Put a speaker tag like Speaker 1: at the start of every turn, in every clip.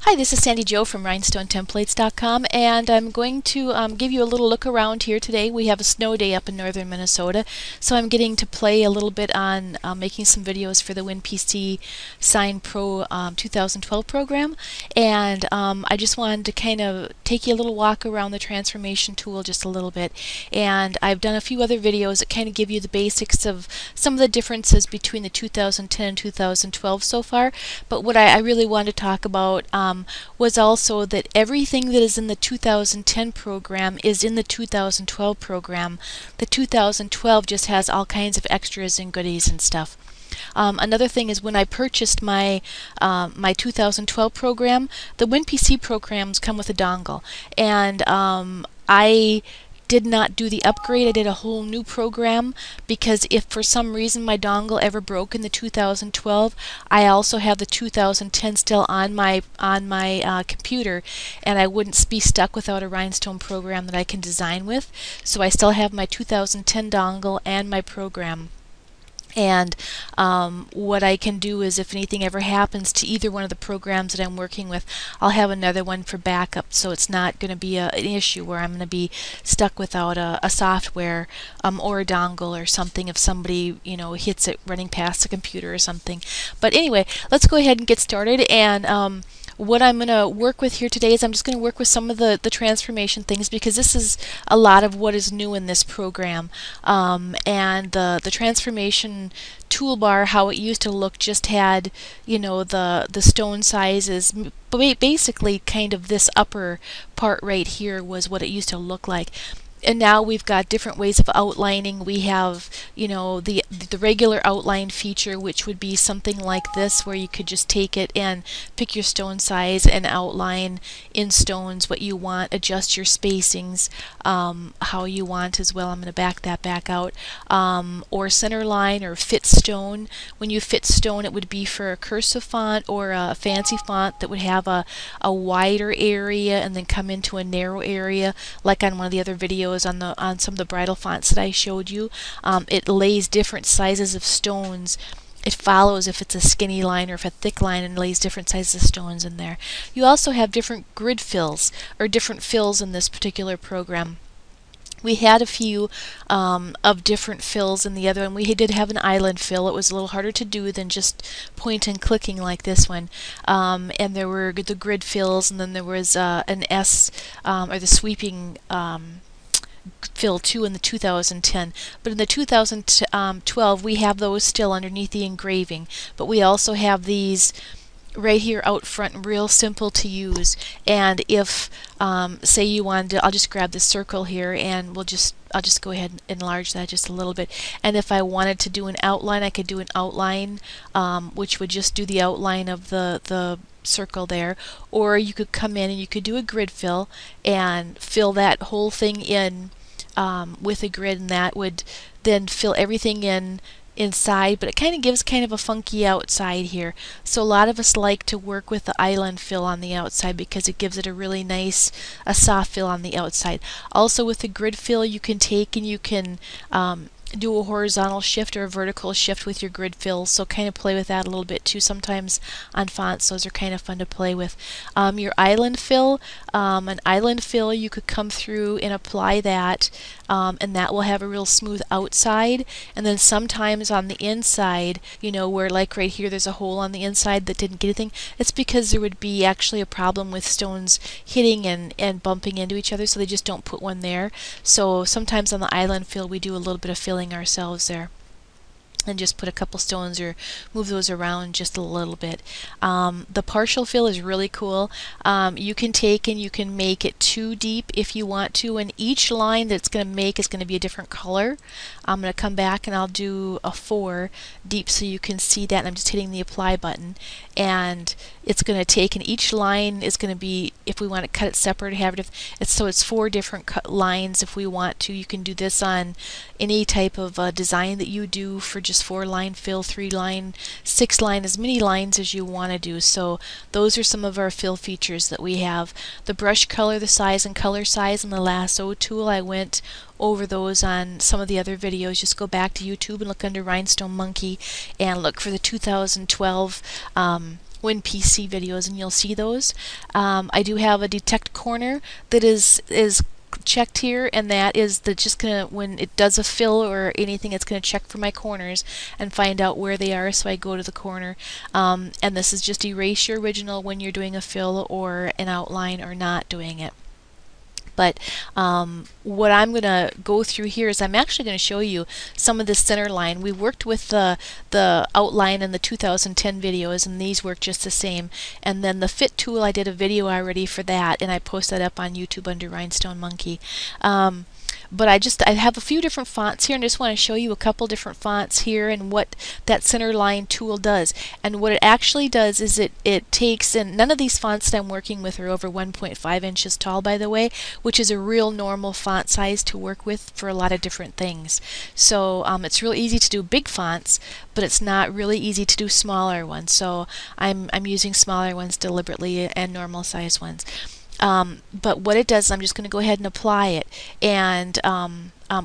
Speaker 1: Hi, this is Sandy Jo from RhinestoneTemplates.com, and I'm going to give you a little look around here today. We have a snow day up in northern Minnesota, so I'm getting to play a little bit on making some videos for the Winpcsign Pro 2012 program, and I just wanted to kind of take you a little walk around the transformation tool just a little bit. And I've done a few other videos that kind of give you the basics of some of the differences between the 2010 and 2012 so far, but what I really wanted to talk about was also that everything that is in the 2010 program is in the 2012 program. The 2012 just has all kinds of extras and goodies and stuff. Another thing is when I purchased my 2012 program, the WinPC programs come with a dongle, and I did not do the upgrade. I did a whole new program because if for some reason my dongle ever broke in the 2012, I also have the 2010 still on my computer, and I wouldn't be stuck without a Rhinestone program that I can design with. So I still have my 2010 dongle and my program. And what I can do is if anything ever happens to either one of the programs that I'm working with, I'll have another one for backup, so it's not going to be an issue where I'm going to be stuck without a software or a dongle or something if somebody hits it running past the computer or something. But anyway, let's go ahead and get started. And what I'm going to work with here today is I'm just going to work with some of the transformation things, because this is a lot of what is new in this program. And the transformation toolbar, how it used to look, just had the stone sizes. Basically kind of this upper part right here was what it used to look like. And now we've got different ways of outlining. We have, the regular outline feature, which would be something like this, where you could just take it and pick your stone size and outline in stones what you want, adjust your spacings how you want as well. I'm going to back that back out. Or center line or fit stone. When you fit stone, it would be for a cursive font or a fancy font that would have a wider area and then come into a narrow area, like on one of the other videos on some of the bridal fonts that I showed you. It lays different sizes of stones. It follows if it's a skinny line or if a thick line, and lays different sizes of stones in there. You also have different grid fills or different fills in this particular program. We had a few of different fills in the other one. We did have an island fill. It was a little harder to do than just point and clicking like this one. And there were the grid fills, and then there was an S or the sweeping fill too in the 2010. But in the 2012 we have those still underneath the engraving. But we also have these right here out front, real simple to use. And if say you wanted to, I'll just grab this circle here and I'll just go ahead and enlarge that just a little bit. And if I wanted to do an outline, I could do an outline which would just do the outline of the circle there. Or you could come in and you could do a grid fill and fill that whole thing in with a grid, and that would then fill everything in inside, but it kind of gives kind of a funky outside here. So a lot of us like to work with the island fill on the outside because it gives it a really nice, a soft fill on the outside. Also with the grid fill, you can take and you can do a horizontal shift or a vertical shift with your grid fills, so kind of play with that a little bit too. Sometimes on fonts those are kind of fun to play with. Your island fill, an island fill, you could come through and apply that, and that will have a real smooth outside. And then sometimes on the inside, where like right here there's a hole on the inside that didn't get anything, it's because there would be actually a problem with stones hitting and bumping into each other, so they just don't put one there. So sometimes on the island fill we do a little bit of filling ourselves there and just put a couple stones or move those around just a little bit. The partial fill is really cool. You can take and you can make it too deep if you want to, and each line that's going to make is going to be a different color. I'm going to come back and I'll do a 4 deep so you can see that, and I'm just hitting the apply button, and it's going to take, and each line is going to be, if we want to cut it separate, have it, so it's 4 different lines if we want to. You can do this on any type of design that you do for just 4-line fill, 3-line, 6-line, as many lines as you want to do. So those are some of our fill features that we have. The brush color, the size and color size, and the lasso tool, I went over those on some of the other videos. Just go back to YouTube and look under Rhinestone Monkey and look for the 2012 WinPC videos, and you'll see those. I do have a detect corner that is checked here, and that is just gonna, when it does a fill or anything, it's gonna check for my corners and find out where they are, so I go to the corner. And this is just erase your original when you're doing a fill or an outline or not doing it. But what I'm going to go through here is I'm actually going to show you some of the center line. We worked with the outline in the 2010 videos, and these work just the same. And then the fit tool, I did a video already for that, and I post that up on YouTube under Rhinestone Monkey. But I have a few different fonts here, and I just want to show you a couple different fonts here and what that center line tool does. And what it actually does is it takes, and none of these fonts that I'm working with are over 1.5 inches tall, by the way, which is a real normal font size to work with for a lot of different things. So it's real easy to do big fonts, but it's not really easy to do smaller ones. So I'm using smaller ones deliberately and normal size ones. But what it does, I'm just going to go ahead and apply it. And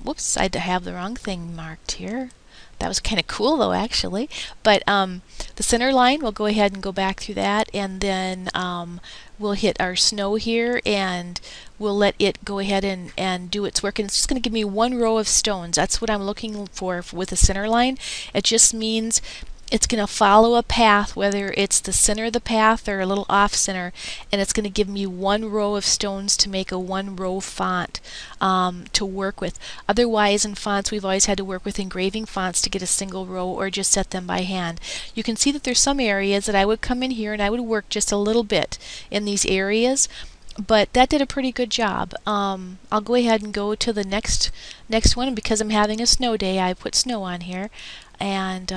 Speaker 1: whoops, I have the wrong thing marked here. That was kind of cool though, actually. But the center line, we'll go ahead and go back through that, and then we'll hit our snow here, and we'll let it go ahead and do its work. And it's just going to give me one row of stones. That's what I'm looking for with the center line. It just means it's going to follow a path, whether it's the center of the path or a little off center, and it's going to give me one row of stones to make a one row font to work with. Otherwise, in fonts, we've always had to work with engraving fonts to get a single row or just set them by hand. You can see that there's some areas that I would come in here and I would work just a little bit in these areas, but that did a pretty good job. I'll go ahead and go to the next one, and because I'm having a snow day, I put snow on here, and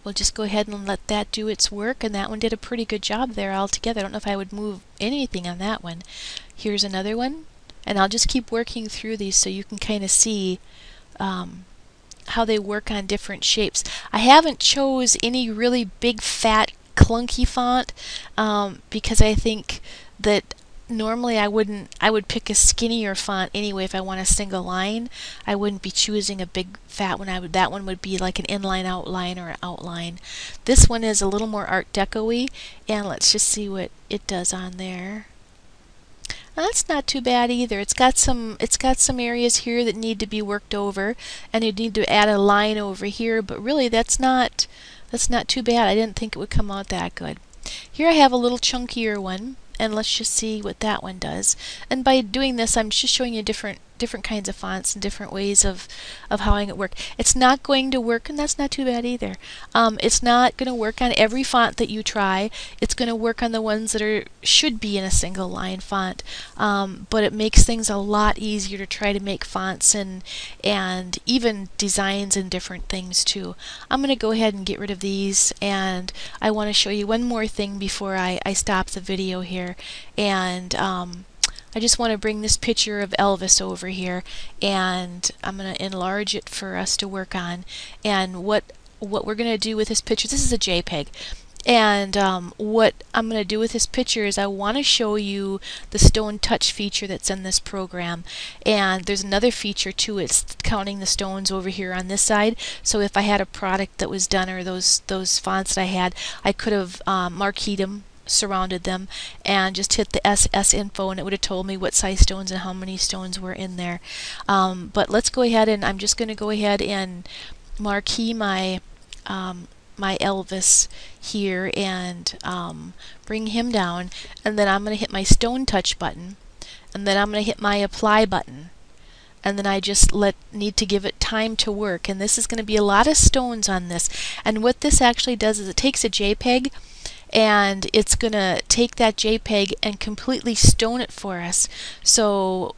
Speaker 1: we'll just go ahead and let that do its work, and that one did a pretty good job there altogether. I don't know if I would move anything on that one. Here's another one, and I'll just keep working through these so you can kind of see how they work on different shapes. I haven't chose any really big, fat, clunky font because I think that normally I would pick a skinnier font anyway if I want a single line. I wouldn't be choosing a big fat one. That one would be like an inline outline or an outline. This one is a little more Art Deco-y, and let's just see what it does on there. Now, that's not too bad either. It's got some areas here that need to be worked over, and you need to add a line over here, but really that's not too bad. I didn't think it would come out that good. Here I have a little chunkier one, and let's just see what that one does. And by doing this, I'm just showing you different kinds of fonts and different ways of how it work. It's not going to work, and that's not too bad either. It's not going to work on every font that you try. It's going to work on the ones that should be in a single line font. But it makes things a lot easier to try to make fonts and even designs and different things too. I'm going to go ahead and get rid of these, and I want to show you one more thing before I stop the video here. And I just want to bring this picture of Elvis over here, and I'm going to enlarge it for us to work on. And what we're going to do with this picture, this is a JPEG, and what I'm going to do with this picture is I want to show you the Stone Touch feature that's in this program. And there's another feature too. It's counting the stones over here on this side. So if I had a product that was done, or those fonts that I had, I could have marqueed them, surrounded them, and just hit the SS info, and it would have told me what size stones and how many stones were in there. But let's go ahead, and I'm just going to go ahead and marquee my my Elvis here, and bring him down, and then I'm going to hit my Stone Touch button, and then I'm going to hit my Apply button, and then I just need to give it time to work. And this is going to be a lot of stones on this, and what this actually does is it takes a JPEG, and it's going to take that JPEG and completely stone it for us. So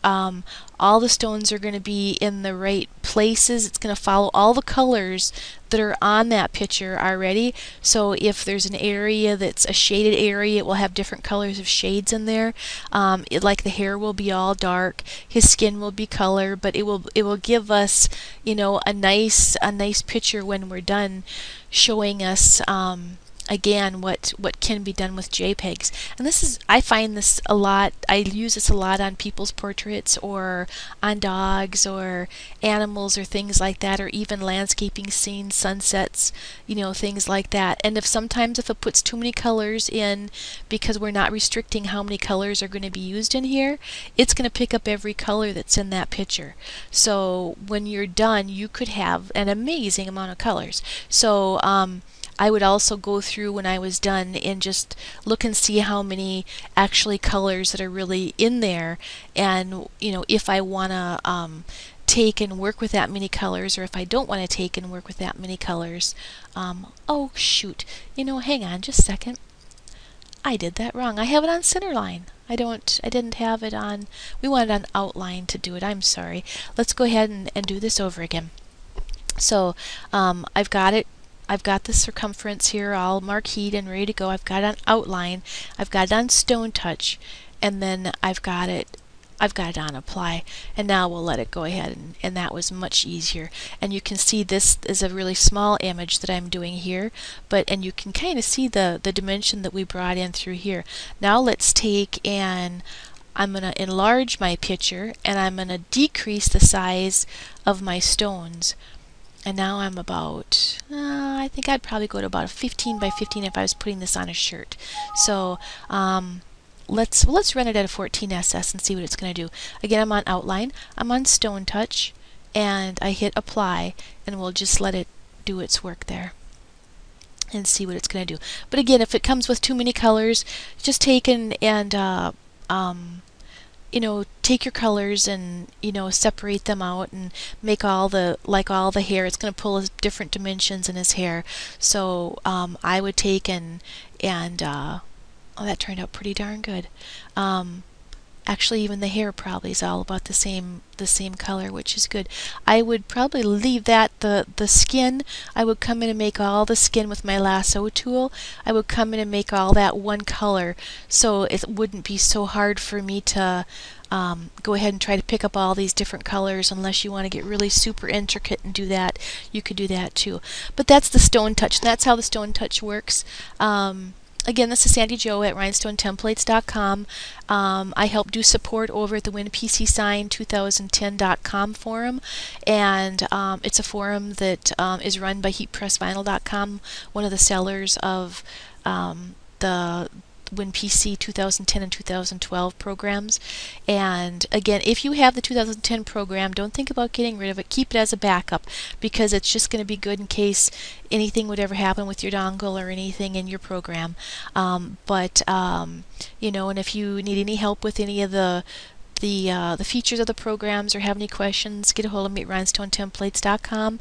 Speaker 1: all the stones are going to be in the right places. It's going to follow all the colors that are on that picture already. So if there's an area that's a shaded area, it will have different colors of shades in there. Like the hair will be all dark, his skin will be color, but it will give us, you know, a nice picture when we're done, showing us again what can be done with JPEGs. And this is, I find this a lot, I use this a lot on people's portraits or on dogs or animals or things like that, or even landscaping scenes, sunsets, you know, things like that. And sometimes if it puts too many colors in, because we're not restricting how many colors are going to be used in here, it's going to pick up every color that's in that picture. So when you're done, you could have an amazing amount of colors. So I would also go through when I was done and just look and see how many actually colors that are really in there, and you know, if I want to take and work with that many colors, or if I don't want to take and work with that many colors. Oh shoot, you know, hang on just a second. I did that wrong. I have it on centerline. I didn't have it on, we wanted on outline to do it. I'm sorry. Let's go ahead and do this over again. So I've got it. I've got the circumference here all marqueed and ready to go. I've got it on outline. I've got it on stone touch, and then I've got it on apply. And now we'll let it go ahead, and that was much easier. And you can see this is a really small image that I'm doing here, and you can kind of see the dimension that we brought in through here. Now let's take and I'm going to enlarge my picture, and I'm going to decrease the size of my stones. And now I'm about, I think I'd probably go to about a 15 by 15 if I was putting this on a shirt. So let's run it at a 14 SS and see what it's going to do. Again, I'm on outline, I'm on stone touch, and I hit apply, and we'll just let it do its work there and see what it's going to do. But again, if it comes with too many colors, just take and you know, take your colors and, you know, separate them out and make all the, like all the hair, it's going to pull different dimensions in his hair. So I would take and oh, that turned out pretty darn good. Actually, even the hair probably is all about the same color, which is good. I would probably leave that, the skin, I would come in and make all the skin with my lasso tool. I would come in and make all that one color, so it wouldn't be so hard for me to go ahead and try to pick up all these different colors. Unless you want to get really super intricate and do that, you could do that too. But that's the stone touch, and that's how the stone touch works. Again, this is Sandy Jo at rhinestonetemplates.com. I help do support over at the Winpcsign 2010.com forum, and it's a forum that is run by HeatPressVinyl.com, one of the sellers of the WinPC 2010 and 2012 programs. And again, if you have the 2010 program, don't think about getting rid of it. Keep it as a backup, because it's just going to be good in case anything would ever happen with your dongle or anything in your program. You know, and if you need any help with any of the features of the programs or have any questions, get a hold of me at rhinestonetemplates.com,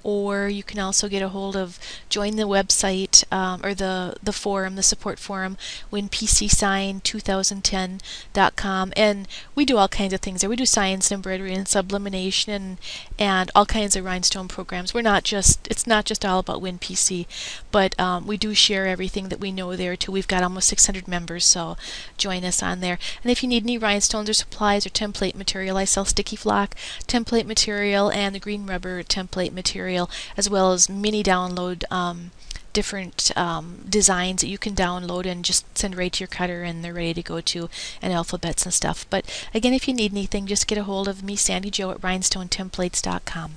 Speaker 1: or you can also get a hold of, join the website or the forum, the support forum, Winpcsign2010.com, and we do all kinds of things there. We do science and embroidery and sublimation and all kinds of rhinestone programs. It's not just all about WinPC, but we do share everything that we know there too. We've got almost 600 members, so join us on there. And if you need any rhinestones or supplies or template material, I sell sticky flock template material and the green rubber template material, as well as mini download different designs that you can download and just send right to your cutter, and they're ready to go to, and alphabets and stuff. But again, if you need anything, just get a hold of me, Sandy Jo, at rhinestonetemplates.com.